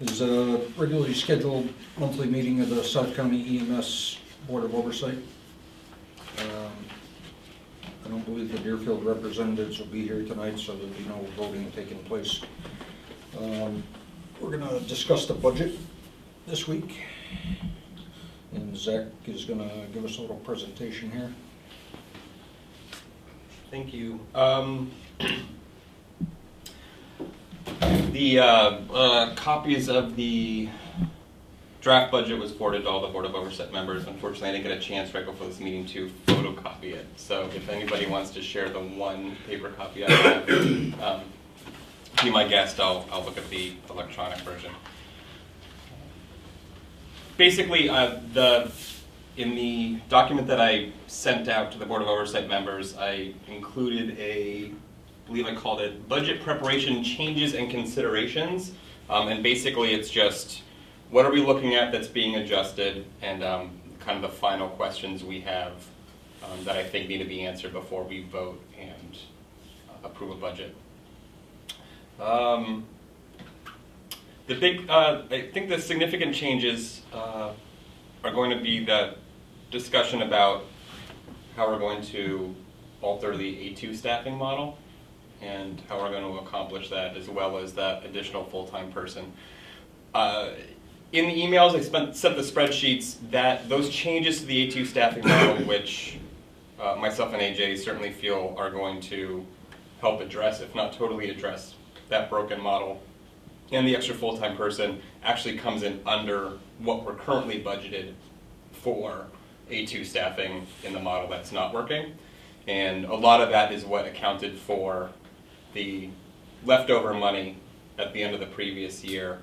is a regularly scheduled monthly meeting of the South County EMS Board of Oversight. I don't believe the Deerfield representatives will be here tonight, so there'll be no voting taking place. We're going to discuss the budget this week, and Zach is going to give us a little presentation here. Thank you. The copies of the draft budget was forwarded to all the Board of Oversight members. Unfortunately, I didn't get a chance right before this meeting to photocopy it. So if anybody wants to share the one paper copy I have, be my guest. I'll look at the electronic version. Basically, in the document that I sent out to the Board of Oversight members, I included I believe I called it Budget Preparation Changes and Considerations. And basically it's just, what are we looking at that's being adjusted, and kind of the final questions we have that I think need to be answered before we vote and approve a budget. I think the significant changes are going to be the discussion about how we're going to alter the A2 staffing model and how we're going to accomplish that, as well as that additional full-time person. In the emails, I sent the spreadsheets that those changes to the A2 staffing model, which myself and AJ certainly feel are going to help address, if not totally address, that broken model, and the extra full-time person actually comes in under what we're currently budgeted for A2 staffing in the model that's not working. And a lot of that is what accounted for the leftover money at the end of the previous year,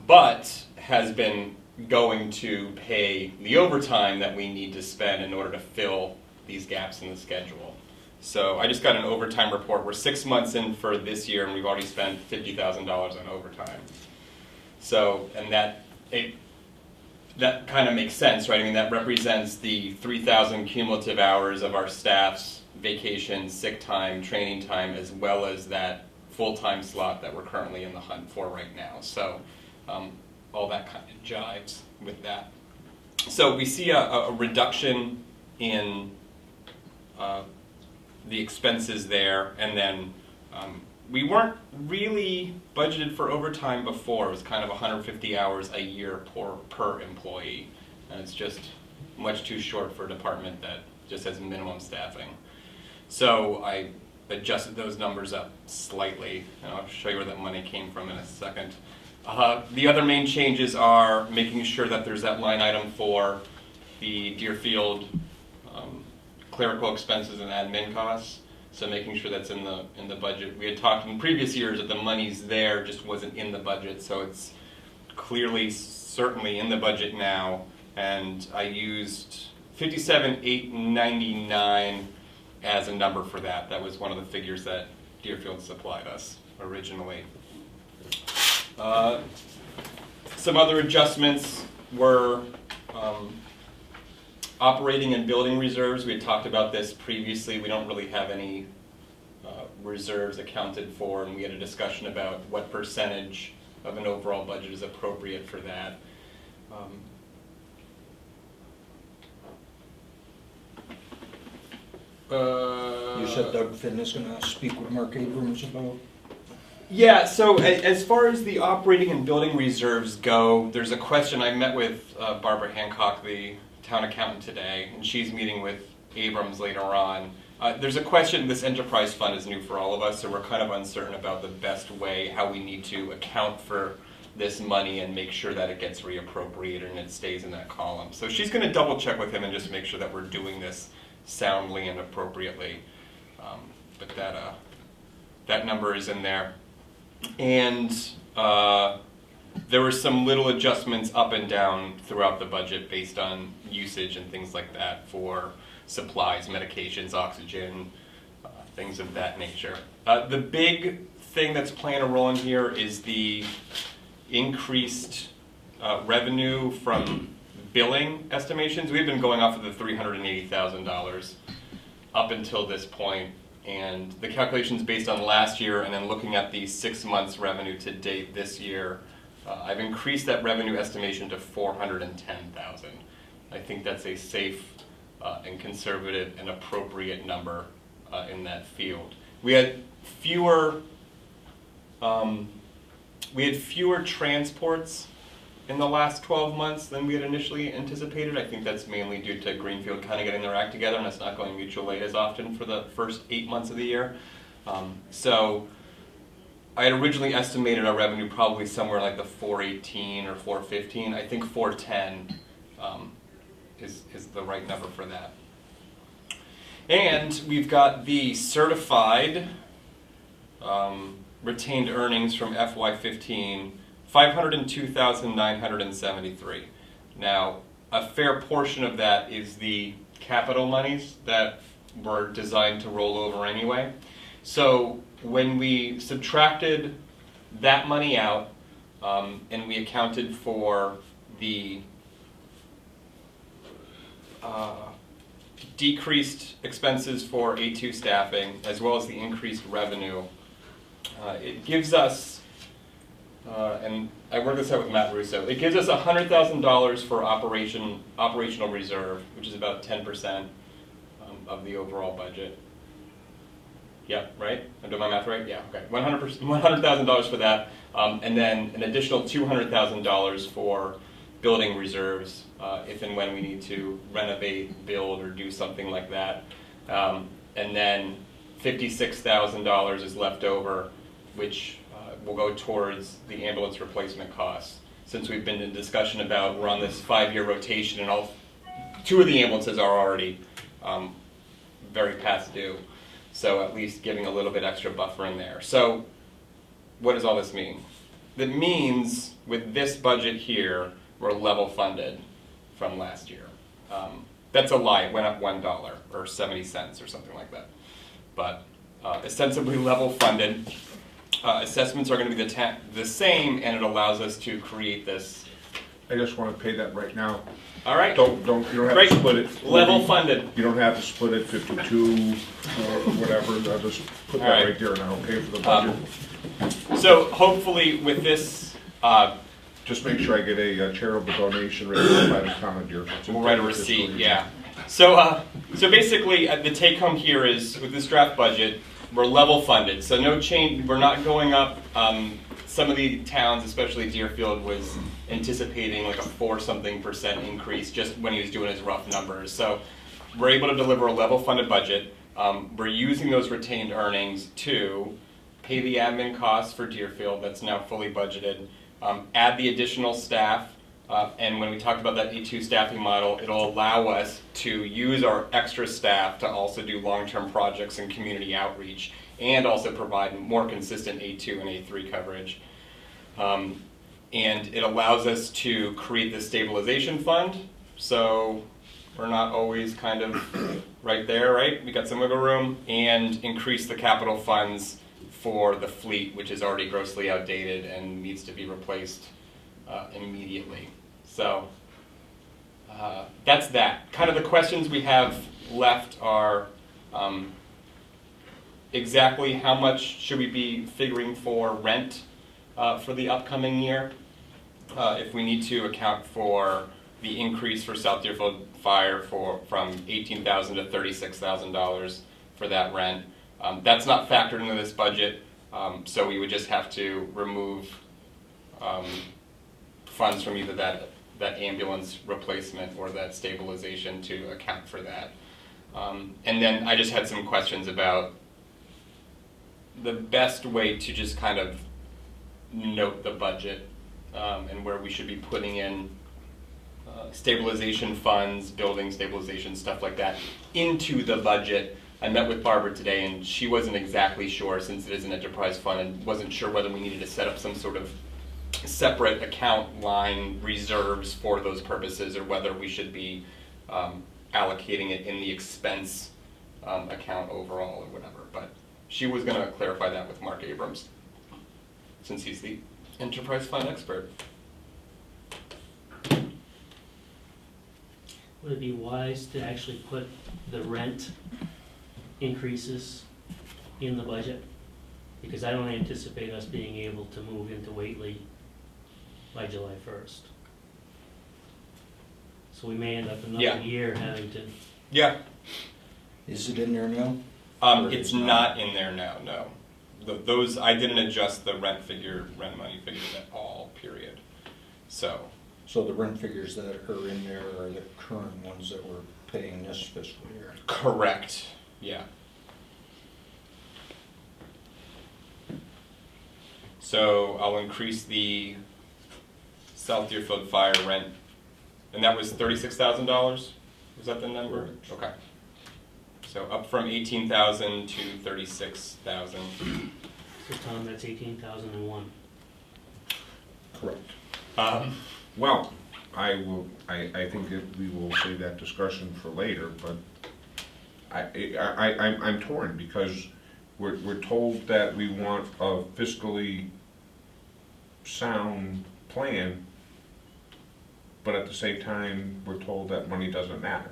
but has been going to pay the overtime that we need to spend in order to fill these gaps in the schedule. So I just got an overtime report. We're 6 months in for this year, and we've already spent $50,000 on overtime. So, and that kind of makes sense, right? I mean, that represents the 3,000 cumulative hours of our staff's vacation, sick time, training time, as well as that full-time slot that we're currently in the hunt for right now. So all that kind of jives with that. So we see a reduction in the expenses there, and then we weren't really budgeted for overtime before. It was kind of 150 hours a year per employee, and it's just much too short for a department that just has minimum staffing. So I adjusted those numbers up slightly, and I'll show you where that money came from in a second. The other main changes are making sure that there's that line item for the Deerfield clerical expenses and admin costs. So making sure that's in the budget. We had talked in previous years that the money's there, just wasn't in the budget. So it's clearly, certainly in the budget now. And I used $57,899 as a number for that. That was one of the figures that Deerfield supplied us originally. Some other adjustments were operating and building reserves. We had talked about this previously. We don't really have any reserves accounted for, and we had a discussion about what percentage of an overall budget is appropriate for that. You said Doug Finn is going to speak with Mark Abrams about. Yeah, so as far as the operating and building reserves go, there's a question. I met with Barbara Hancock, the town accountant, today, and she's meeting with Abrams later on. There's a question. This enterprise fund is new for all of us, so we're kind of uncertain about the best way, how we need to account for this money and make sure that it gets reappropriated and it stays in that column. So she's going to double check with him and just make sure that we're doing this soundly and appropriately. But that number is in there. And there were some little adjustments up and down throughout the budget based on usage and things like that for supplies, medications, oxygen, things of that nature. The big thing that's playing a role in here is the increased revenue from billing estimations. We've been going off of the $380,000 up until this point. And the calculation's based on last year, and then looking at the 6 months revenue to date this year, I've increased that revenue estimation to $410,000. I think that's a safe and conservative and appropriate number in that field. We had fewer transports in the last 12 months than we had initially anticipated. I think that's mainly due to Greenfield kind of getting their act together and us not going mutual aid as often for the first 8 months of the year. So I had originally estimated our revenue probably somewhere like the 418 or 415. I think 410 is the right number for that. And we've got the certified retained earnings from FY15, 502,973. Now, a fair portion of that is the capital monies that were designed to roll over anyway. So when we subtracted that money out and we accounted for the decreased expenses for A2 staffing as well as the increased revenue, it gives us, and I worked this out with Matt Russo, it gives us $100,000 for operational reserve, which is about 10% of the overall budget. Yeah, right? I'm doing my math right? Yeah, okay. $100,000 for that, and then an additional $200,000 for building reserves if and when we need to renovate, build, or do something like that. And then $56,000 is left over, which will go towards the ambulance replacement costs. Since we've been in discussion about we're on this 5-year rotation and two of the ambulances are already very past due. So at least giving a little bit extra buffer in there. So what does all this mean? That means with this budget here, we're level funded from last year. That's a lie, it went up $1 or 70 cents or something like that. But ostensibly level funded. Assessments are going to be the same, and it allows us to create this. I just want to pay that right now. All right. You don't have Great. to split it. Level funded. You don't have to split it 52 or whatever. I'll just put that right there and I'll pay for the budget. So hopefully with this, just make sure I get a charitable donation rated by the town of Deerfield. we'll write a receipt. Yeah. So basically the take home here is with this draft budget, we're level funded. So no change. We're not going up. Some of the towns, especially Deerfield, was anticipating like a 4-something% increase just when he was doing his rough numbers. So we're able to deliver a level funded budget. We're using those retained earnings to pay the admin costs for Deerfield. That's now fully budgeted. Add the additional staff. And when we talked about that A2 staffing model, it'll allow us to use our extra staff to also do long-term projects and community outreach, and also provide more consistent A2 and A3 coverage. And it allows us to create this stabilization fund, so we're not always kind of right there, right? We got some wiggle room, and increase the capital funds for the fleet, which is already grossly outdated and needs to be replaced immediately. So that's that. Kind of the questions we have left are exactly how much should we be figuring for rent for the upcoming year? If we need to account for the increase for South Deerfield Fire from $18,000 to $36,000 for that rent. That's not factored into this budget, so we would just have to remove funds from either that ambulance replacement or that stabilization to account for that. And then I just had some questions about the best way to just kind of note the budget and where we should be putting in stabilization funds, building stabilization, stuff like that, into the budget. I met with Barbara today, and she wasn't exactly sure, since it is an enterprise fund, and wasn't sure whether we needed to set up some sort of separate account line reserves for those purposes, or whether we should be allocating it in the expense account overall or whatever. But she was going to clarify that with Mark Abrams, since he's the enterprise fund expert. Would it be wise to actually put the rent increases in the budget, because I don't anticipate us being able to move into Whately by July 1st. So we may end up Yeah. another year having to, Yeah. Is it in there now? It's not in there now, no. Those, I didn't adjust the rent money figures at all, period. So, So the rent figures that are in there are the current ones that we're paying this fiscal year. correct, yeah. So I'll increase the South Deerfield Fire rent, and that was $36,000? Was that the number? Correct. Okay. So up from 18,000 to 36,000. so Tom, that's 18,001. Correct. Um, Well, I think that we will save that discussion for later, but I'm torn because we're told that we want a fiscally sound plan, but at the same time, we're told that money doesn't matter.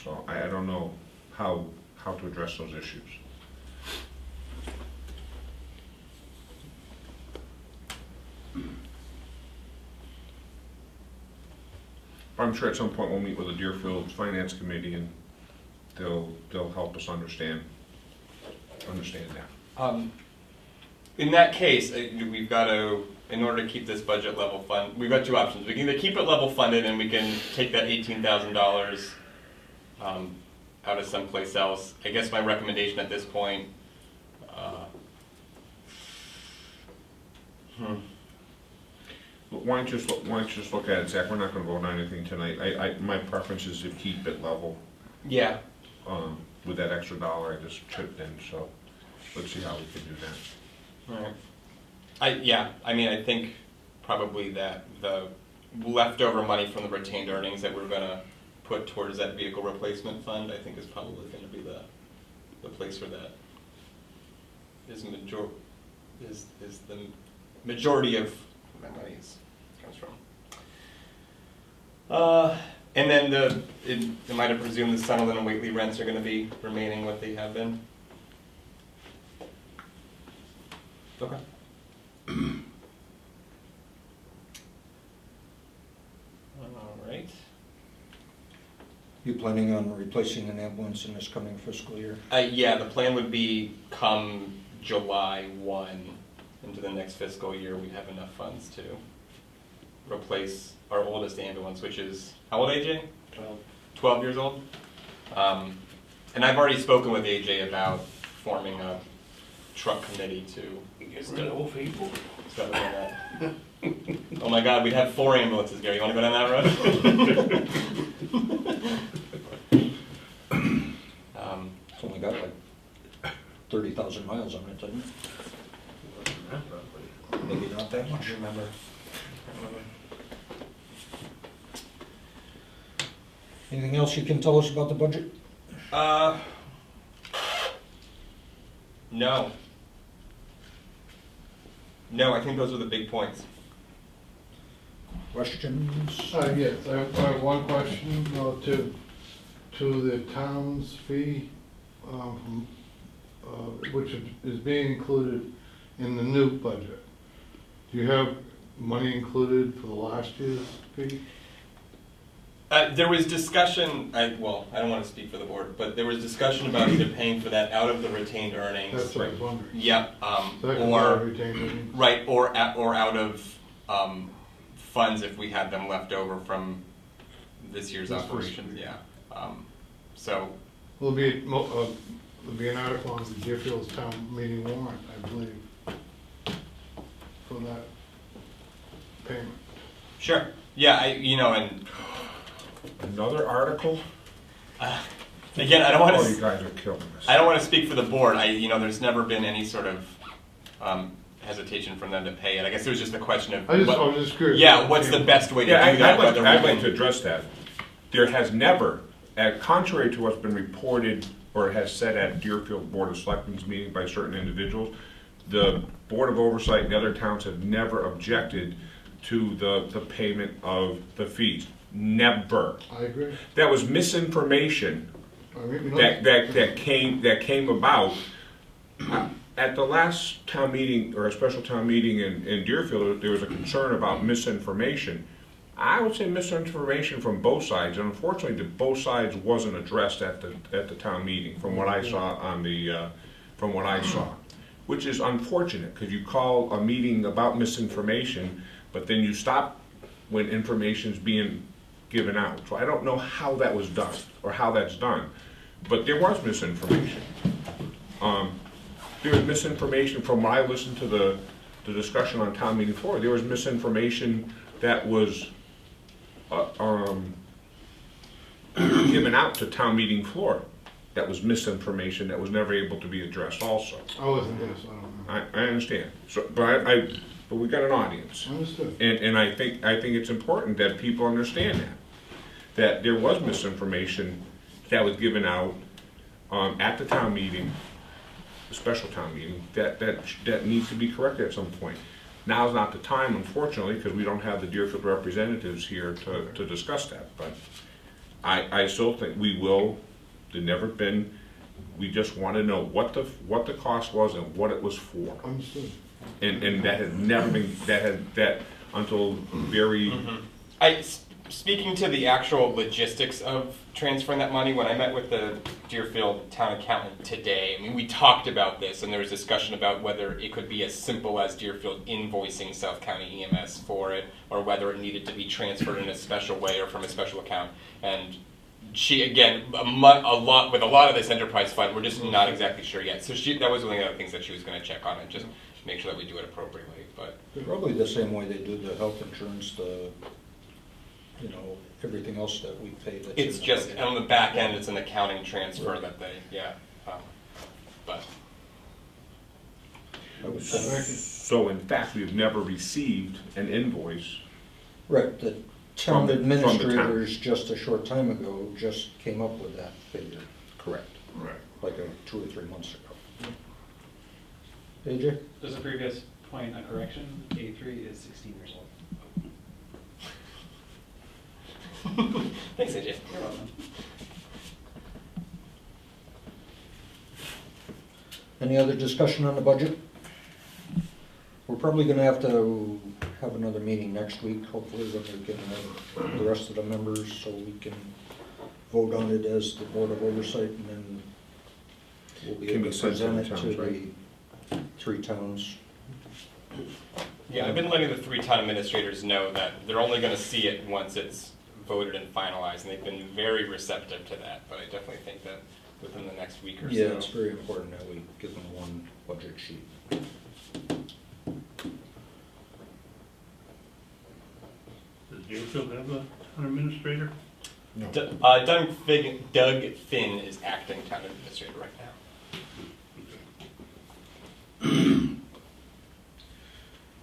So I don't know how to address those issues. I'm sure at some point we'll meet with the Deerfield Finance Committee and they'll help us understand that. in that case, we've got to, in order to keep this budget level fund, we've got two options. We can either keep it level funded and we can take that $18,000 out of someplace else. I guess my recommendation at this point, But why don't you just look at it, Zach? We're not going to vote on anything tonight. My preference is to keep it level. yeah, With that extra dollar I just chipped in, so let's see how we can do that. all right. I think probably that the leftover money from the retained earnings that we're going to put towards that vehicle replacement fund, I think is probably going to be the place where that is the majority of my money comes from. And then am I to presume the Sunderland and Whately rents are going to be remaining what they have been? Okay. All right. You planning on replacing an ambulance in this coming fiscal year? Yeah, the plan would be come July 1 into the next fiscal year, we'd have enough funds to replace our oldest ambulance, which is, how old, AJ? 12 years old. And I've already spoken with AJ about forming a truck committee to. You guys got old people. start looking at that. Oh my God, we'd have 4 ambulances, Gary. You want to go down that road? It's only got like 30,000 miles on it, doesn't it? Maybe not that much. I remember. Anything else you can tell us about the budget? No. No, I think those are the big points. Questions? Yes, I have one question to the town's fee, which is being included in the new budget. Do you have money included for the last year's fee? There was discussion, I don't want to speak for the board, but there was discussion about either paying for that out of the retained earnings. That's what I was wondering. Yep, So that comes out of retained earnings? right, or out of funds if we had them left over from this year's This operations, fiscal yeah. So, There'll be an article on the Deerfield's town meeting warrant, I believe, for that payment. sure, yeah, and Another article? again, I don't want Oh, to. you guys are killing us. I don't want to speak for the board. There's never been any sort of hesitation from them to pay it. I guess it was just a question of. I was just curious. Yeah, what's the best way to Yeah, do that? I'd like to address that. There has never, contrary to what's been reported or has said at Deerfield Board of Selectmen's meeting by certain individuals, the Board of Oversight and other towns have never objected to the payment of the fees. Never. I agree. That was misinformation I mean, you know, that came about at the last town meeting or a special town meeting in Deerfield. There was a concern about misinformation. I would say misinformation from both sides, and unfortunately, both sides wasn't addressed at the town meeting. From what I saw which is unfortunate because you call a meeting about misinformation, but then you stop when information is being given out. So I don't know how that was done or how that's done, but there was misinformation. There was misinformation from when I listened to the discussion on town meeting floor. There was misinformation that was given out to town meeting floor. That was misinformation that was never able to be addressed also. I wasn't there, so I don't know. I understand. So, but but we got an audience. Understood. And I think it's important that people understand that there was misinformation that was given out at the town meeting, the special town meeting, that needs to be corrected at some point. Now's not the time, unfortunately, because we don't have the Deerfield representatives here to discuss that. But I still think we will. There's never been. We just want to know what the cost was and what it was for. Understood. And that had never been that until very. Speaking to the actual logistics of transferring that money, when I met with the Deerfield town accountant today, I mean, we talked about this, and there was discussion about whether it could be as simple as Deerfield invoicing South County EMS for it, or whether it needed to be transferred in a special way or from a special account. And she, again, with a lot of this enterprise fund, we're just not exactly sure yet. So that was one of the other things that she was going to check on and just make sure that we do it appropriately. But Probably the same way they do the health insurance, everything else that we pay. That's it's in the just, budget. on the back end, it's an accounting transfer that they, but. I would think. So in fact, we've never received an invoice. Right, the town From the town. administrators just a short time ago just came up with that figure, Correct. Right. like 2 or 3 months ago. AJ? There's a previous point, a correction. A3 is 16 years old. Thanks, AJ. You're welcome. Any other discussion on the budget? We're probably gonna have to have another meeting next week, hopefully when we get the rest of the members, so we can vote on it as the Board of Oversight, and then we'll be Can able be to sent to the present it towns, to right? the 3 towns. Yeah, I've been letting the 3 town administrators know that they're only going to see it once it's voted and finalized, and they've been very receptive to that. But I definitely think that within the next week or Yeah, so. it's very important that we give them one budget sheet. Does Deerfield have a town administrator? No. Doug Finn is acting town administrator right now.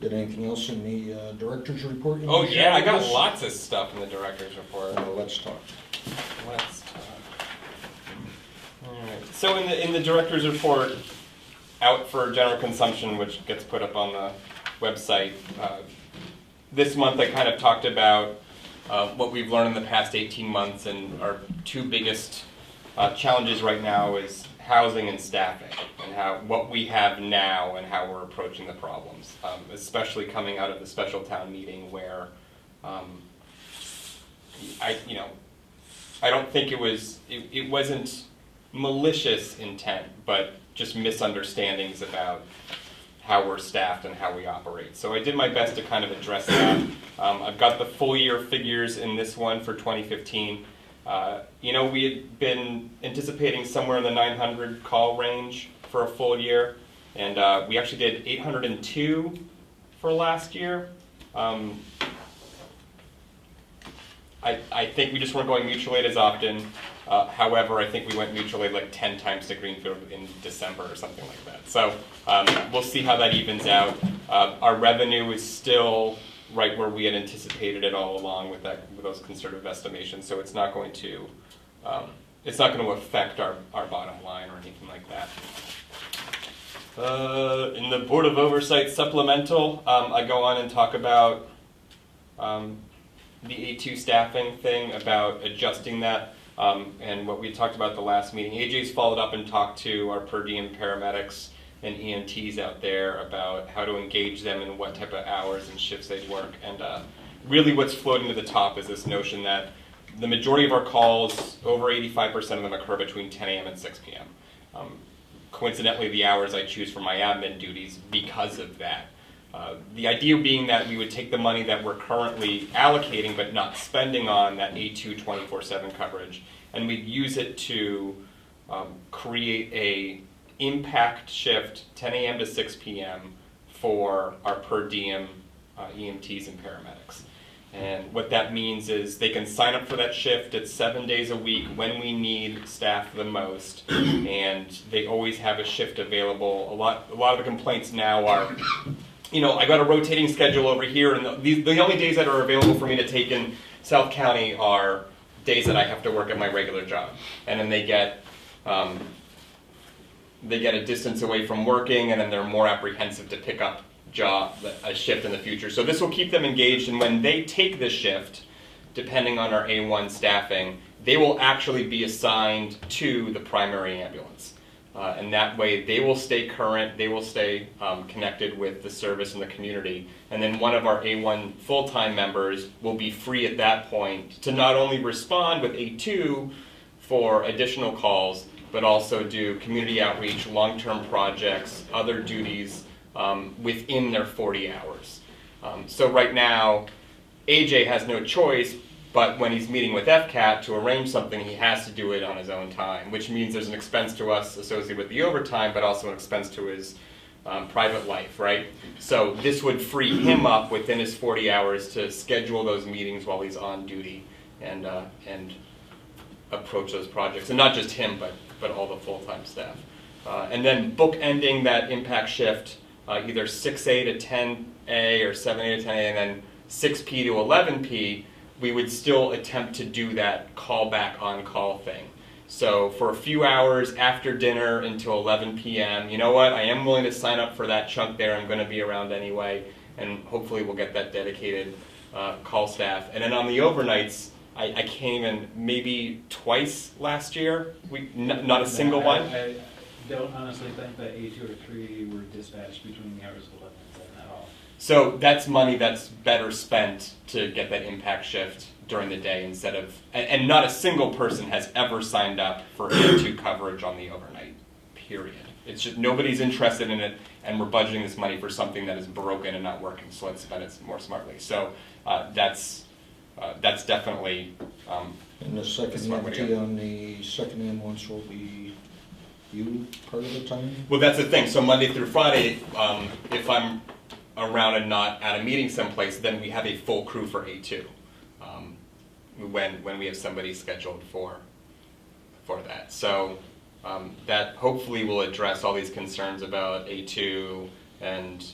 Did anything else in the director's report? you Oh wanna yeah, share I with got us? lots of stuff in the director's report. Let's talk. Let's talk. Alright, so in the director's report, out for general consumption, which gets put up on the website, this month I kind of talked about what we've learned in the past 18 months, and our 2 biggest challenges right now is housing and staffing, and what we have now and how we're approaching the problems, especially coming out of the special town meeting where I don't think it wasn't malicious intent, but just misunderstandings about how we're staffed and how we operate. So I did my best to kind of address that. I've got the full year figures in this one for 2015. We had been anticipating somewhere in the 900 call range for a full year, and we actually did 802 for last year. I think we just weren't going mutual aid as often. However, I think we went mutual aid like 10 times to Greenfield in December or something like that. So we'll see how that evens out. Our revenue is still right where we had anticipated it all along with those conservative estimations. So it's not going to affect our bottom line or anything like that. In the Board of Oversight supplemental, I go on and talk about the A2 staffing thing, about adjusting that. And what we talked about at the last meeting, AJ's followed up and talked to our per diem paramedics and EMTs out there about how to engage them and what type of hours and shifts they'd work. And really what's floating to the top is this notion that the majority of our calls, over 85% of them, occur between 10 a.m. and 6 p.m. Coincidentally, the hours I choose for my admin duties because of that. The idea being that we would take the money that we're currently allocating but not spending on that A2 24/7 coverage, and we'd use it to create a impact shift 10 a.m. to 6 p.m. for our per diem EMTs and paramedics. And what that means is they can sign up for that shift. It's 7 days a week when we need staff the most, and they always have a shift available. A lot of the complaints now are, I got a rotating schedule over here, and the only days that are available for me to take in South County are days that I have to work at my regular job. And then they get a distance away from working, and then they're more apprehensive to pick up a shift in the future. So this will keep them engaged, and when they take this shift, depending on our A1 staffing, they will actually be assigned to the primary ambulance. And that way they will stay current, they will stay connected with the service and the community, and then one of our A1 full-time members will be free at that point to not only respond with A2 for additional calls, but also do community outreach, long-term projects, other duties within their 40 hours. So right now, AJ has no choice, but when he's meeting with FCAT to arrange something, he has to do it on his own time, which means there's an expense to us associated with the overtime, but also an expense to his private life, right? So this would free him up within his 40 hours to schedule those meetings while he's on duty and approach those projects. And not just him, but all the full-time staff. And then bookending that impact shift, either 6A to 10A or 7A to 10A, and then 6P to 11P, we would still attempt to do that callback on-call thing. So for a few hours after dinner until 11 p.m., you know what, I am willing to sign up for that chunk there. I'm going to be around anyway, and hopefully we'll get that dedicated call staff. And then on the overnights, I came in maybe twice last year, not a single one. I don't honestly think that A2 or 3 were dispatched between the hours of 11 and 7 at all. So that's money that's better spent to get that impact shift during the day instead of, and not a single person has ever signed up for A2 coverage on the overnight, period. It's just nobody's interested in it, and we're budgeting this money for something that is broken and not working, so let's spend it more smartly. So that's definitely And the second smart way to EMT go. on the second ambulance will be you part of the time? Well, that's the thing. So Monday through Friday, if I'm around and not at a meeting someplace, then we have a full crew for A2. When we have somebody scheduled for that. So that hopefully will address all these concerns about A2 and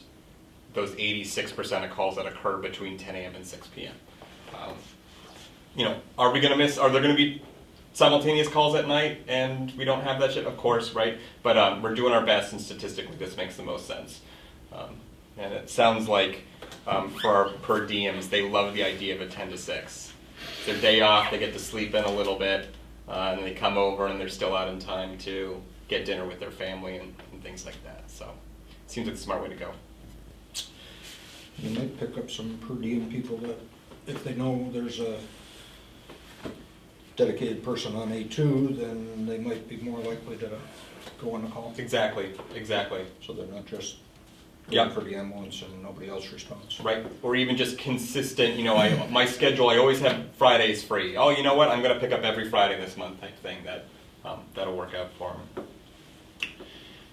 those 86% of calls that occur between 10 a.m. and 6 p.m. Are we going to miss? Are there going to be simultaneous calls at night and we don't have that shit? Of course, right? But we're doing our best, and statistically this makes the most sense. And it sounds like for our per diems, they love the idea of a 10 to 6. It's their day off, they get to sleep in a little bit, and they come over and they're still out in time to get dinner with their family and things like that. So it seems like a smart way to go. You might pick up some per diem people that, if they know there's a dedicated person on A2, then they might be more likely to go on the call. Exactly. So they're not just Yeah. going for the ambulance and nobody else responds. Right, or even just consistent, my schedule, I always have Fridays free. Oh, you know what, I'm going to pick up every Friday this month type thing. That'll work out for them.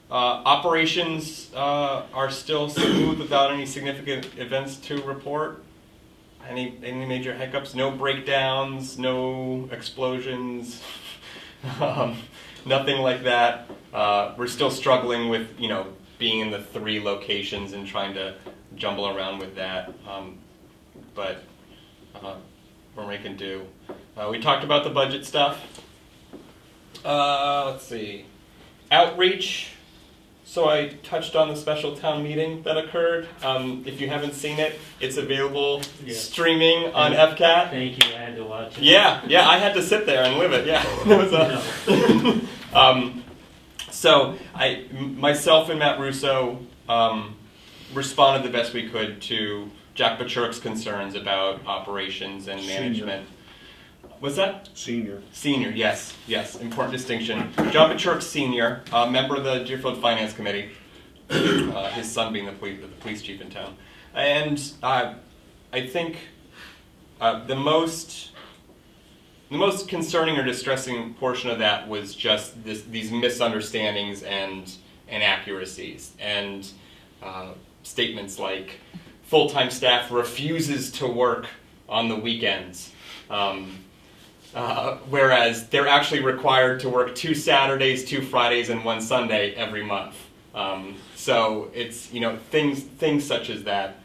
Operations are still smooth without any significant events to report. Any major hiccups? No breakdowns, no explosions, nothing like that. We're still struggling with, being in the 3 locations and trying to jumble around with that, but we're making do. We talked about the budget stuff. Let's see. Outreach. So I touched on the special town meeting that occurred. If you haven't seen it, it's available Yeah. streaming on FCAT. Thank you, I had to watch it. Yeah, I had to sit there and live it. Yeah, it was so myself and Matt Russo responded the best we could to Jack Bachurk's concerns about operations and management. What's that? Senior. Senior, yes, important distinction. John Bachurk Senior, member of the Deerfield Finance Committee, his son being the police chief in town. And I think the most concerning or distressing portion of that was just these misunderstandings and inaccuracies, and statements like full-time staff refuses to work on the weekends. Whereas they're actually required to work 2 Saturdays, 2 Fridays, and 1 Sunday every month. So it's things such as that.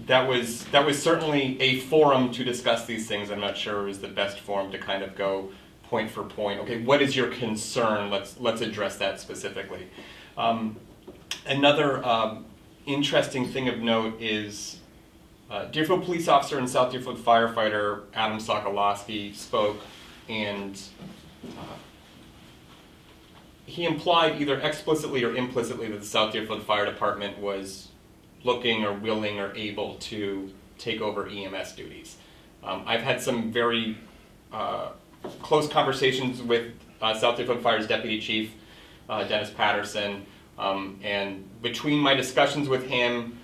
That was certainly a forum to discuss these things. I'm not sure it was the best forum to kind of go point for point. Okay, what is your concern? Let's address that specifically. Another interesting thing of note is. Deerfield police officer and South Deerfield firefighter Adam Sokolowski spoke, and he implied either explicitly or implicitly that the South Deerfield Fire Department was looking or willing or able to take over EMS duties. I've had some very close conversations with South Deerfield Fire's Deputy Chief, Dennis Patterson, and between my discussions with him,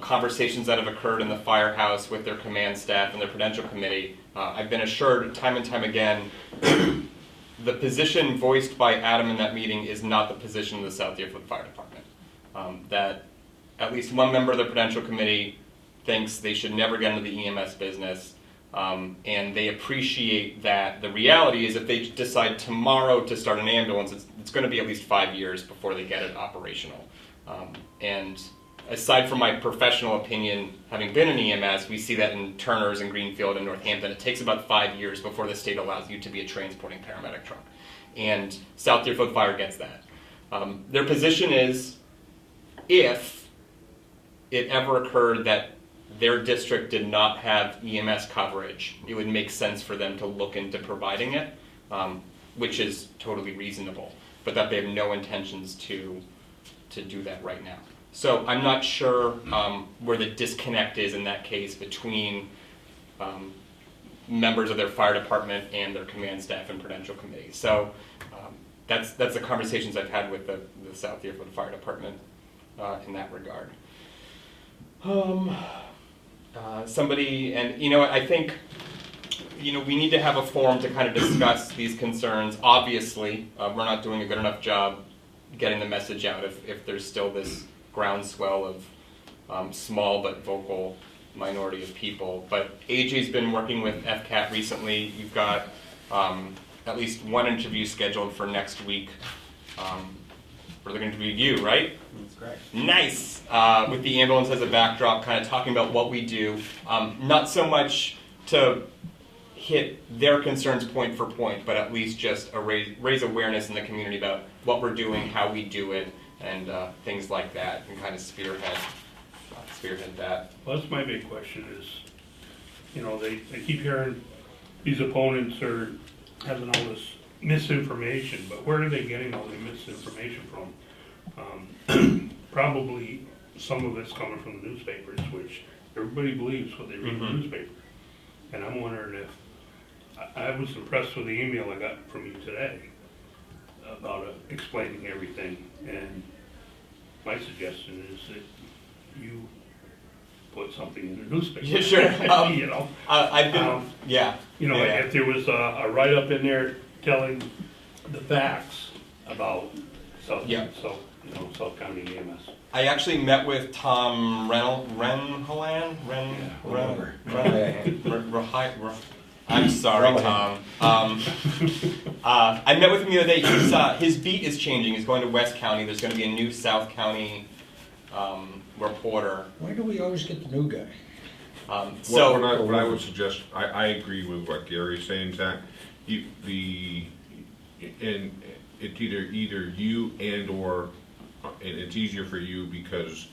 conversations that have occurred in the firehouse with their command staff and their prudential committee, I've been assured time and time again the position voiced by Adam in that meeting is not the position of the South Deerfield Fire Department. That at least one member of the prudential committee thinks they should never get into the EMS business, and they appreciate that the reality is if they decide tomorrow to start an ambulance, it's going to be at least 5 years before they get it operational. And aside from my professional opinion, having been in EMS, we see that in Turner's and Greenfield and Northampton. It takes about 5 years before the state allows you to be a transporting paramedic truck. And South Deerfield Fire gets that. Their position is, if it ever occurred that their district did not have EMS coverage, it would make sense for them to look into providing it, which is totally reasonable, but that they have no intentions to do that right now. So I'm not sure where the disconnect is in that case between members of their fire department and their command staff and prudential committee. So that's the conversations I've had with the South Deerfield Fire Department in that regard. Somebody, and I think we need to have a forum to kind of discuss these concerns. Obviously, we're not doing a good enough job getting the message out if there's still this groundswell of small but vocal minority of people. But AJ's been working with FCAT recently. You've got at least one interview scheduled for next week. We're going to interview you, right? That's correct. Nice! With the ambulance as a backdrop, kind of talking about what we do. Not so much to hit their concerns point for point, but at least just raise awareness in the community about what we're doing, how we do it, and things like that, and kind of spearhead that. Well, that's my big question is, they keep hearing these opponents are having all this misinformation, but where are they getting all the misinformation from? Probably some of it's coming from the newspapers, which everybody believes what they read in the newspaper. And I'm wondering if, I was impressed with the email I got from you today about explaining everything, and my suggestion is that you put something in the newspaper. Yeah, sure. I've been, yeah. If there was a write-up in there telling the facts about South County EMS. I actually met with Tom I'm sorry, Tom. I met with him the other day. His beat is changing. He's going to West County. There's going to be a new South County reporter. Why do we always get the new guy? What I would suggest, I agree with what Gary's saying, Zach. it's either you and or, and it's easier for you because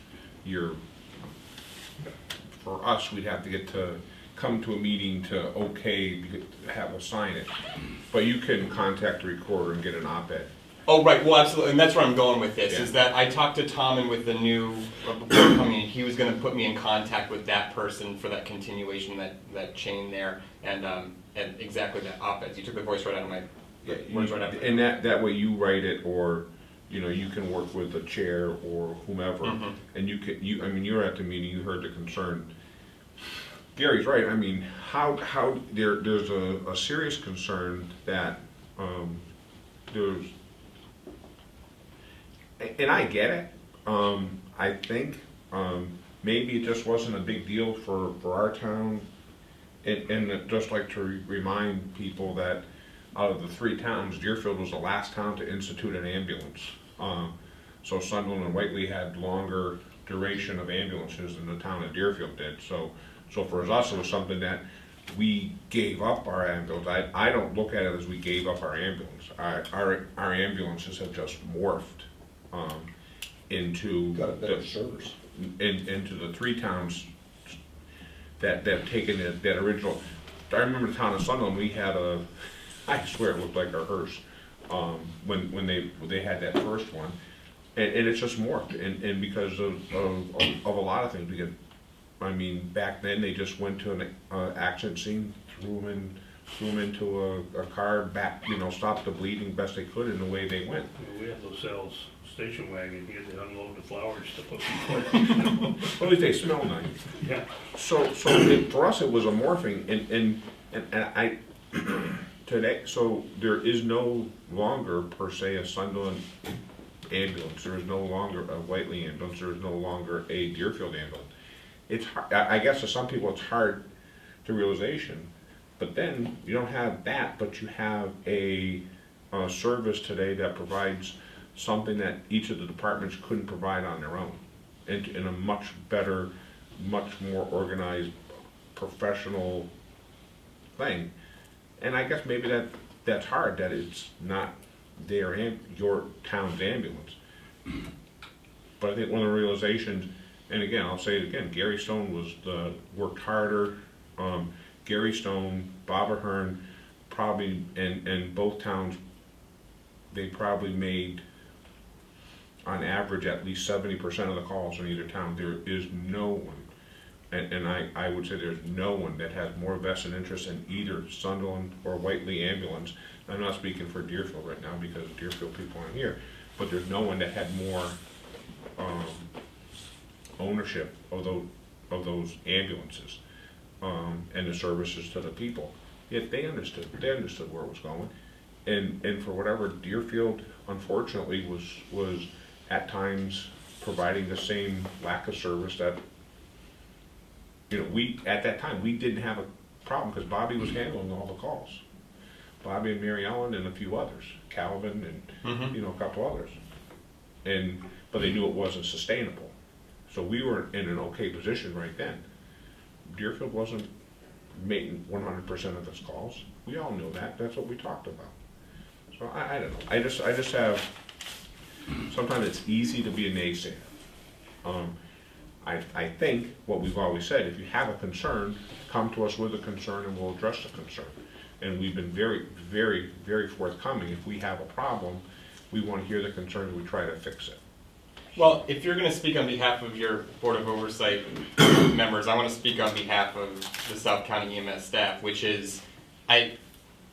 for us, we'd have to get to come to a meeting to have us sign it. But you can contact the recorder and get an op-ed. Oh, right, well, absolutely, and that's where I'm going with this, Yeah. is that I talked to Tom, and with the new, before coming in, he was gonna put me in contact with that person for that continuation, that chain there, and exactly that op-ed. You took the voice right out of my, words right out of my And that way you write it, or, you can work with the chair or whomever, Mhm. and I mean, you were at the meeting, you heard the concern. Gary's right, I mean, there's a serious concern that, there's, and I get it, I think, maybe it just wasn't a big deal for our town, and I'd just like to remind people that out of the 3 towns, Deerfield was the last town to institute an ambulance. So Sunderland and Whately had longer duration of ambulances than the town of Deerfield did. So for us, it was something that we gave up our ambulance. I don't look at it as we gave up our ambulance. Our ambulances have just morphed into Got a better service. into the 3 towns that have taken that original. I remember the town of Sunderland, we had I swear it looked like a hearse when they had that first one, and it's just morphed, and because of a lot of things. Because, I mean, back then they just went to an accident scene, threw them into a car, stopped the bleeding best they could, and away they went. We had those cells, station wagon, you had to unload the flowers to put them. At least they smell nice. Yeah. So for us, it was a morphing, and I today. So there is no longer per se a Sunderland ambulance. There is no longer a Whately ambulance. There is no longer a Deerfield ambulance. It's hard, I guess to some people it's hard to realization, but then you don't have that, but you have a service today that provides something that each of the departments couldn't provide on their own, in a much better, much more organized, professional thing. And I guess maybe that's hard, that it's not your town's ambulance. But I think one of the realizations, and again, I'll say it again, Gary Stone worked harder. Gary Stone, Bob Ahern, probably, and both towns, they probably made, on average, at least 70% of the calls in either town. There is no one, and I would say there's no one that has more vested interest in either Sunderland or Whately ambulance. I'm not speaking for Deerfield right now because Deerfield people aren't here, but there's no one that had more ownership of those ambulances and the services to the people. Yet they understood where it was going, and for whatever, Deerfield unfortunately was at times providing the same lack of service that we at that time we didn't have a problem because Bobby was handling all the calls. Bobby and Mary Ellen and a few others, Calvin and a couple others, but they knew it wasn't sustainable. So we were in an okay position right then. Deerfield wasn't making 100% of its calls. We all knew that. That's what we talked about. So I don't know. I just have. Sometimes it's easy to be a naysayer. I think what we've always said: if you have a concern, come to us with a concern, and we'll address the concern. And we've been very, very, very forthcoming. If we have a problem, we want to hear the concern and we try to fix it. Well, if you're going to speak on behalf of your Board of Oversight members, I want to speak on behalf of the South County EMS staff, which is,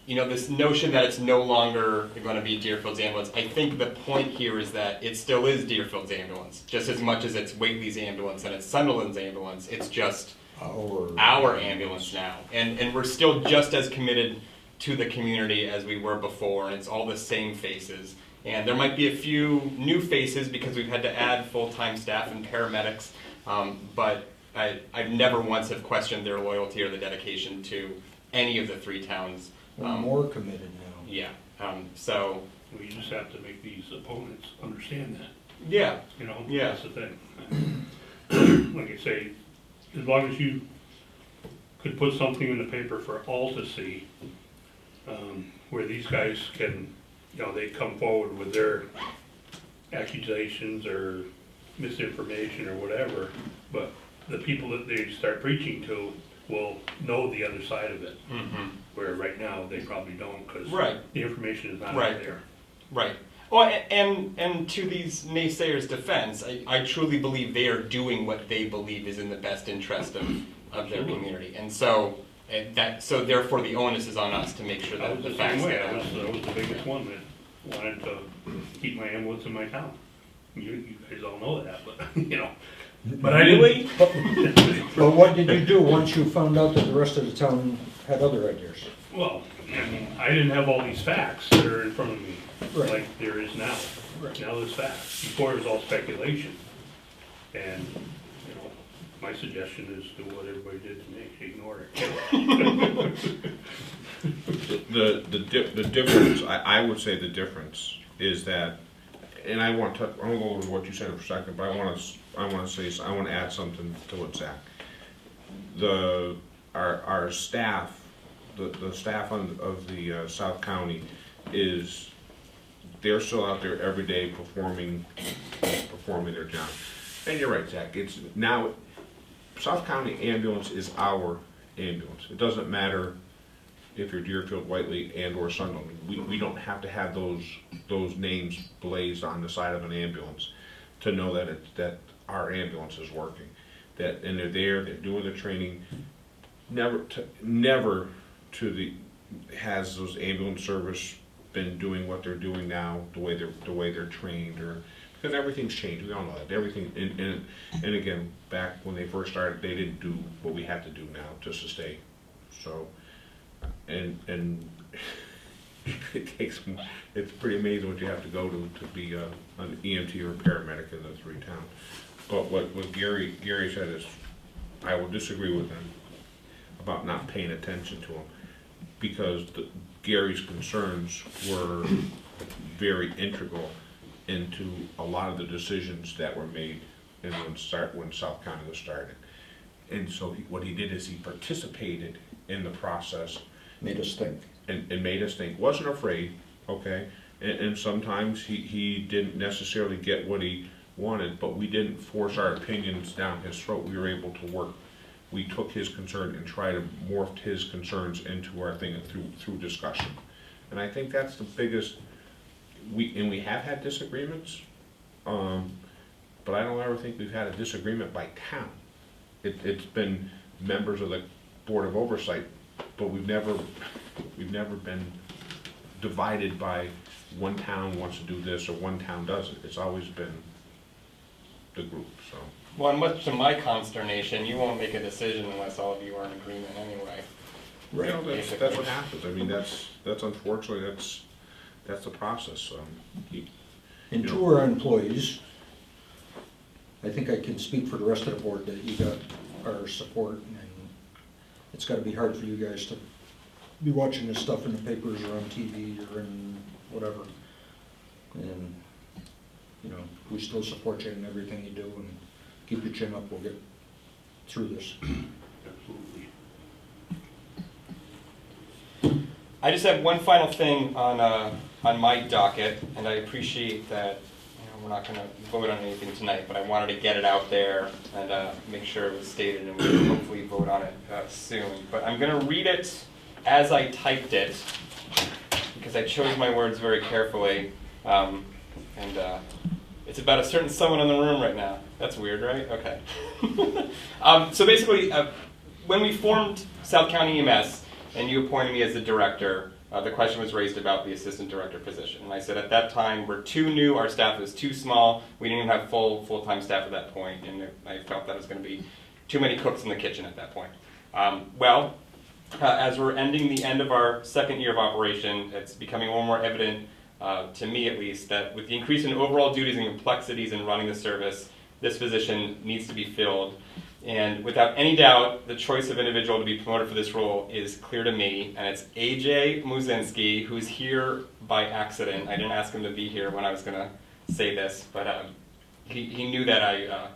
this notion that it's no longer going to be Deerfield's ambulance. I think the point here is that it still is Deerfield's ambulance, just as much as it's Whately's ambulance and it's Sunderland's ambulance. It's just our ambulance now, and we're still just as committed to the community as we were before, and it's all the same faces. And there might be a few new faces because we've had to add full-time staff and paramedics, but I've never once have questioned their loyalty or the dedication to any of the 3 towns. We're more committed now. Yeah, so... We just have to make these opponents understand that. Yeah. Yeah. That's the thing. Like I say, as long as you could put something in the paper for all to see, where these guys can you know, they come forward with their accusations or misinformation or whatever, but the people that they start preaching to will know the other side of it, where right now they probably don't, because Right. the information is not Right. out there. Right. Well, and to these naysayers' defense, I truly believe they are doing what they believe is in the best interest of their community, and so so therefore the onus is on us to make sure I that was the the facts same way, get I out. was the biggest one that wanted to keep my ambulance in my town. You guys all know that, but, you know, but I didn't. But what did you do once you found out that the rest of the town had other ideas? Well, I mean, I didn't have all these facts that are in front of me, Right. like there is now. Right. Now there's facts. Before it was all speculation. And, you know, my suggestion is do what everybody did to me, ignore it. The difference, I would say the difference is that, and I want to go over what you said for a second, but I want to add something to what Zach. Our staff, the staff of the South County they're still out there every day performing their job. And you're right, Zach, it's now, South County ambulance is our ambulance. It doesn't matter if you're Deerfield, Whiteley, and or Sunderland. We don't have to have those names blazed on the side of an ambulance to know that our ambulance is working. And they're doing the training. Never has those ambulance service been doing what they're doing now, the way they're trained, or because everything's changed. We all know that everything. And again, back when they first started, they didn't do what we have to do now just to stay. So, and it takes. It's pretty amazing what you have to go to be an EMT or a paramedic in the three towns. But what Gary said is, I will disagree with him about not paying attention to him, because Gary's concerns were very integral into a lot of the decisions that were made when South County was started. And so what he did is he participated in the process. Made us think. And made us think, wasn't afraid, okay? And sometimes he didn't necessarily get what he wanted, but we didn't force our opinions down his throat. We were able to work. We took his concern and tried to morph his concerns into our thing through discussion. And I think that's the biggest, we have had disagreements, but I don't ever think we've had a disagreement by town. It's been members of the Board of Oversight, but we've never been divided by one town wants to do this or one town doesn't. It's always been the group, so. Well, and much to my consternation, you won't make a decision unless all of you are in agreement anyway. You know, that's what happens. I mean, that's unfortunately, that's the process. And to our employees, I think I can speak for the rest of the board that you got our support, and it's gotta be hard for you guys to be watching this stuff in the papers or on TV or in whatever. And, you know, we still support you in everything you do, and keep your chin up, we'll get through this. Absolutely. I just have one final thing on my docket, and I appreciate that we're not going to vote on anything tonight, but I wanted to get it out there and make sure it was stated, and we can hopefully vote on it soon. But I'm going to read it as I typed it, because I chose my words very carefully, and it's about a certain someone in the room right now. That's weird, right? Okay. So basically, when we formed South County EMS, and you appointed me as the director, the question was raised about the assistant director position. And I said at that time, we're too new, our staff is too small, we didn't even have full-time staff at that point, and I felt that was going to be too many cooks in the kitchen at that point. As we're ending the end of our second year of operation, it's becoming more and more evident, to me at least, that with the increase in overall duties and complexities in running the service, this position needs to be filled. And without any doubt, the choice of individual to be promoted for this role is clear to me, and it's AJ Muzinski, who's here by accident. I didn't ask him to be here when I was going to say this, but he knew that I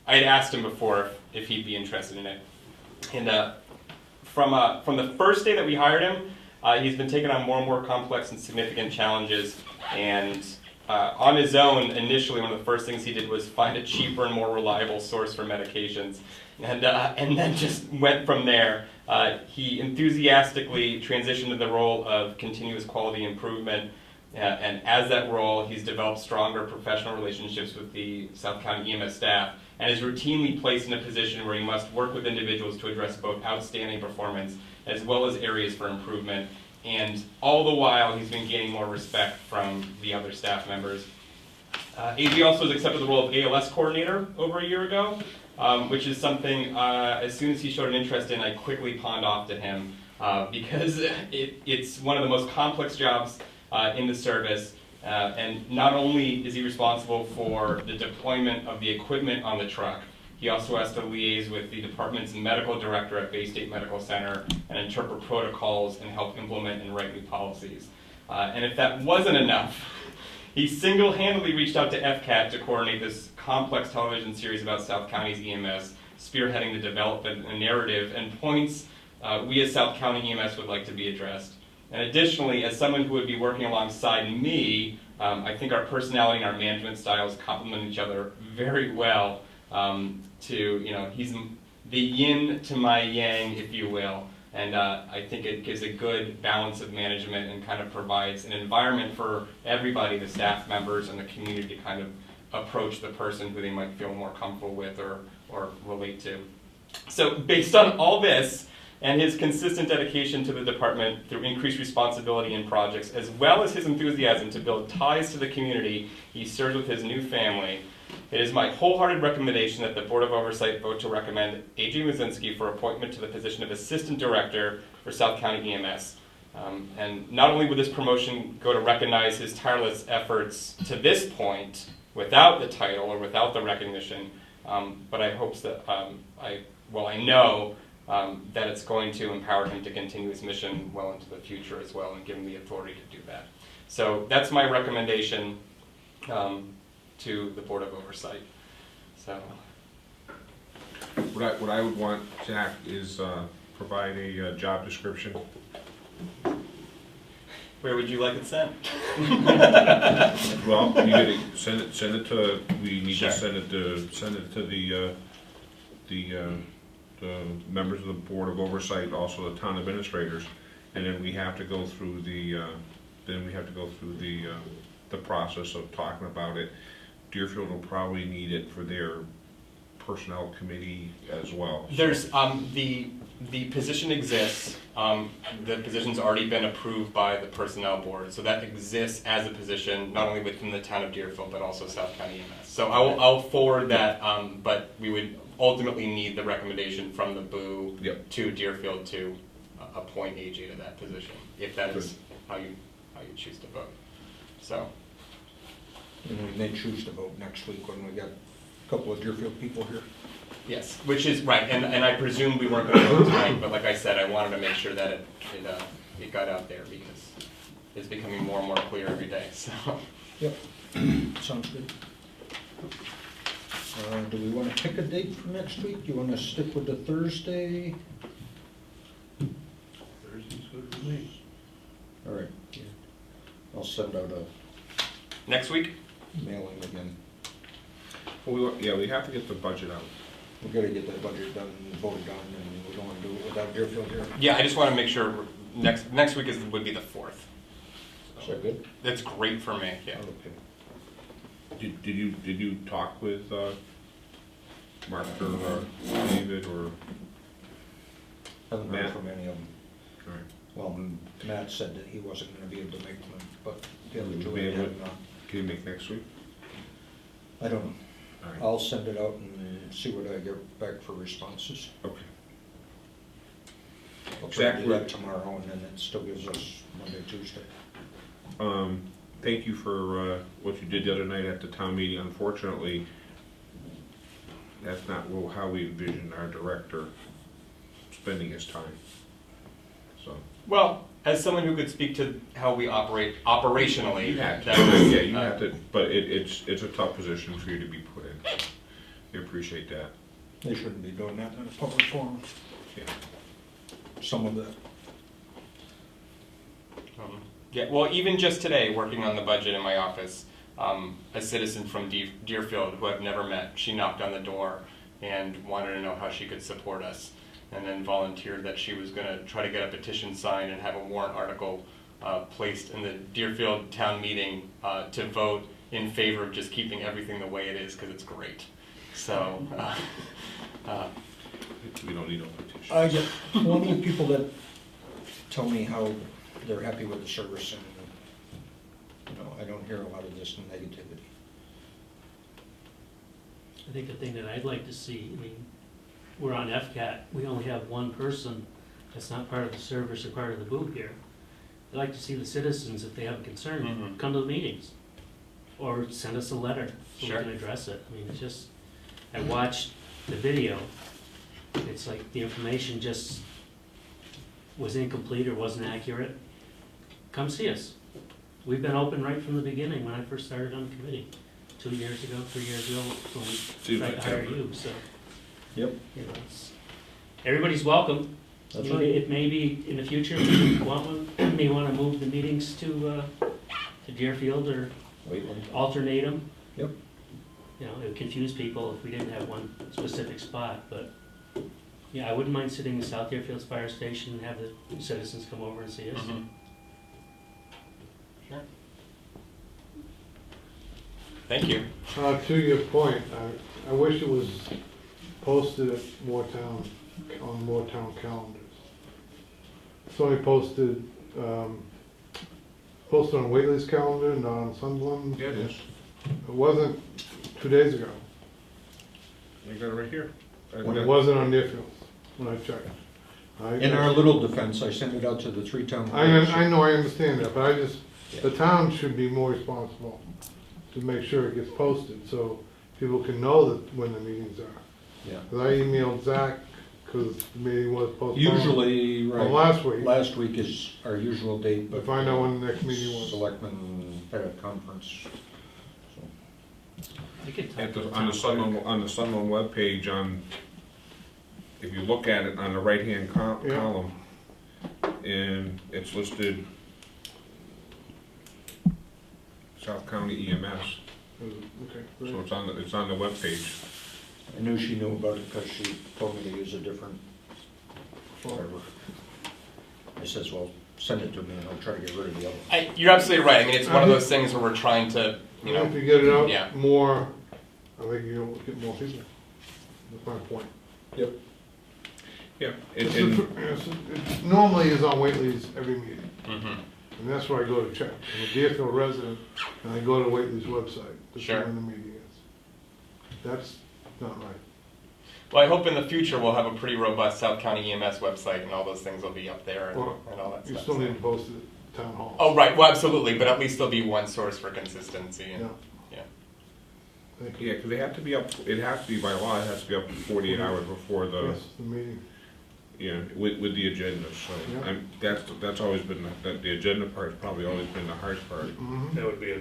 had asked him before if he'd be interested in it. And from the first day that we hired him, He's been taking on more and more complex and significant challenges, and on his own, initially, one of the first things he did was find a cheaper and more reliable source for medications, and then just went from there. He enthusiastically transitioned to the role of continuous quality improvement, and as that role, he's developed stronger professional relationships with the South County EMS staff, and is routinely placed in a position where he must work with individuals to address both outstanding performance as well as areas for improvement. And all the while, he's been gaining more respect from the other staff members. AG also has accepted the role of ALS coordinator over a year ago, which is something, as soon as he showed an interest in, I quickly pawned off to him, because it's one of the most complex jobs in the service. And not only is he responsible for the deployment of the equipment on the truck, he also has to liaise with the department's medical director at Bay State Medical Center and interpret protocols and help implement and write new policies. And if that wasn't enough, he single-handedly reached out to FCAT to coordinate this complex television series about South County's EMS, spearheading the development and narrative and points we as South County EMS would like to be addressed. And additionally, as someone who would be working alongside me, I think our personality and our management styles complement each other very well. He's the yin to my yang, if you will. And I think it gives a good balance of management and kind of provides an environment for everybody, the staff members and the community, to kind of approach the person who they might feel more comfortable with or relate to. So based on all this, and his consistent dedication to the department through increased responsibility in projects, as well as his enthusiasm to build ties to the community he serves with his new family, it is my wholehearted recommendation that the Board of Oversight vote to recommend A.J. Muzinski for appointment to the position of Assistant Director for South County EMS. And not only would this promotion go to recognize his tireless efforts to this point, without the title or without the recognition, but I hope that, I know that it's going to empower him to continue his mission well into the future as well, and give him the authority to do that. So that's my recommendation to the Board of Oversight. So, What I would want, Zach, is provide a job description. where would you like it sent? Well, you gotta send it to, we need Sure. to send it to the members of the Board of Oversight, also the town administrators, and then we have to go through the process of talking about it. Deerfield will probably need it for their personnel committee as well. There's the position exists. The position's already been approved by the personnel board, so that exists as a position not only within the town of Deerfield but also South County EMS. So I'll forward that, but we would ultimately need the recommendation from the BOO to Deerfield to appoint AJ to that position, if that is how you choose to vote. So. And we may choose to vote next week when we got a couple of Deerfield people here. Yes, which is right, and I presume we weren't going to vote tonight, but like I said, I wanted to make sure that it got out there because it's becoming more and more clear every day. So. Yep, sounds good. Do we want to pick a date for next week? Do you want to stick with the Thursday? Thursday's good for me. All right. I'll send out a Next week? mailing again. Well, we have to get the budget out. We've got to get that budget done and voted on, and we don't want to do it without Deerfield here. Yeah, I just want to make sure next week would be the 4th. Is that good? That's great for me. Yeah. Okay. Did you talk with Mark or David or? Haven't heard Matt? from any of them. All right. Well, Matt said that he wasn't going to be able to make them, but the other two Will you be able have not. Can you make next week? I don't know. All right. I'll send it out and see what I get back for responses. Okay. I'll try to do Exactly. that tomorrow, and then it still gives us Monday, Tuesday. Thank you for what you did the other night at the town meeting. Unfortunately, that's not how we envisioned our director spending his time. So. Well, as someone who could speak to how we operate operationally, You have to, that was, yeah, you have to, but it's a tough position for you to be put in. We appreciate that. They shouldn't be doing that in a public forum. Yeah. Some of the Yeah, well, even just today, working on the budget in my office, a citizen from Deerfield who I've never met, she knocked on the door and wanted to know how she could support us, and then volunteered that she was going to try to get a petition signed and have a warrant article placed in the Deerfield town meeting to vote in favor of just keeping everything the way it is, because it's great. So, We don't need no petition. I get plenty of people that tell me how they're happy with the service, and, I don't hear a lot of this negativity. I think the thing that I'd like to see, I mean, we're on FCAT, we only have one person that's not part of the service or part of the booth here. I'd like to see the citizens, if they have a concern, Mhm. come to the meetings, or send us a letter so Sure. we can address it. I mean, it's just, I watched the video, it's like the information just was incomplete or wasn't accurate. Come see us. We've been open right from the beginning when I first started on the committee, 2 years ago, 3 years ago, when we Seems tried like to hire ever. you, so. Yep. Everybody's welcome. That's I mean, right. It may be, in the future, if you want one, may wanna move the meetings to Deerfield or Wayland. alternate them. Yep. It would confuse people if we didn't have one specific spot, but, yeah, I wouldn't mind sitting in South Deerfield's fire station and have the citizens come over and see us. Mhm. Sure. Thank you. To your point, I wish it was posted at more town, on more town calendars. It's only posted on Whately's calendar, not on Sunderland. Yeah, it is. It wasn't 2 days ago, I got it right here. when it wasn't on Deerfield, when I checked. In our little defense, I sent it out to the 3 town. I know, I understand that, but the town should be more responsible to make sure it gets posted, so people can know that when the meetings are. Yeah. 'Cause I emailed Zach, because the meeting was postponed. Usually, right. Well, last week. Last week is our usual date, To but. find out when the next meeting was. Selectmen had a conference. So. I could talk At to the, the on the town Sunderland, clerk. on the Sunderland webpage, if you look at it on the right-hand Yeah. column, and it's listed South County EMS, Okay, so great. it's on the webpage. I knew she knew about it because she told me to use a different, whatever. I says, well, send it to me and I'll try to get rid of the other one. You're absolutely right. I mean, it's one of those things where we're trying to, If you get it yeah. out more, I think you'll get more people. That's my point. Yep. Yeah. It normally is on Whately's every meeting, Mhm. and that's where I go to check. I'm a Deerfield resident, and I go to Whately's website to see Sure. when the meeting is. That's not right. Well, I hope in the future we'll have a pretty robust South County EMS website, and all those things will be up there and, Well, and all that You stuff. still need to post it at town hall. Oh, right. Well, absolutely. But at least there'll be one source for consistency. Yeah. And, yeah. Thank you. Yeah, because they have to be up, it has to be by law, it has to be up 48 hours before the, Yes, the meeting. with the agenda, so. Yeah. That's always been, the agenda part's probably always been the hard part. Mhm. That would be a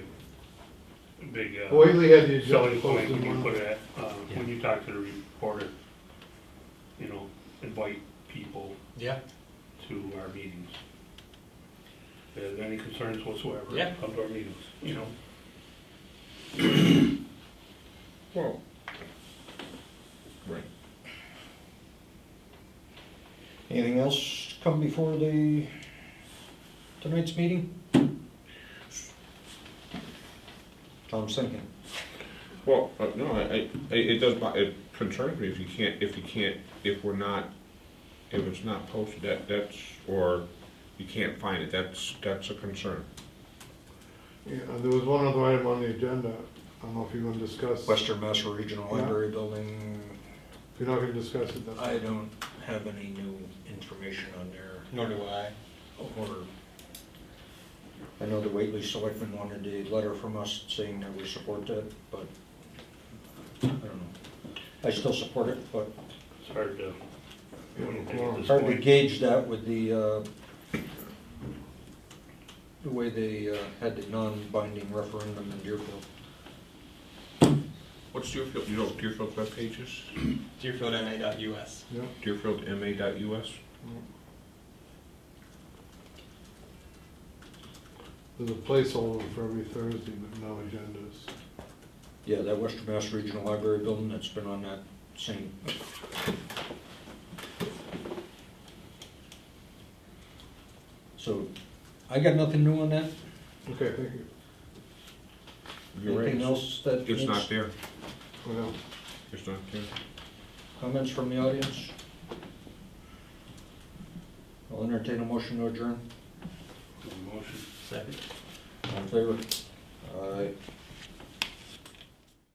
big, Whately had the selling agenda point posted when you put Monday. it, when you talk to the reporter, invite people Yeah. to our meetings. If there's any concerns whatsoever, Yeah. come to our meetings, Well, right. Anything else come before tonight's meeting? Tom's thinking. Well, no, it does, it concerns me if it's not posted, that's, or you can't find it, that's a concern. Yeah, there was one other item on the agenda. I don't know if you're gonna discuss. Western Mass Regional Yeah. Library Building. If you're not gonna discuss it, that's. I don't have any new information on there. Nor do I. Or, I know the Whately Selectmen wanted a letter from us saying that we support that, but I don't know. I still support it, but it's hard to do anything at this hard to point. gauge that with the way they had the non-binding referendum in Deerfield. What's Deerfield, you know what Deerfield's webpage is? DeerfieldMA.us. Yeah. DeerfieldMA.us? There's a placeholder for every Thursday, but no agendas. Yeah, that Western Mass Regional Library building, that's been on that same. So, I got nothing new on that. Okay, thank you. You're right. Anything else that It's needs not there. Well, It's not there. comments from the audience? I'll entertain a motion to adjourn. Motion. Second. All in favor? Aye.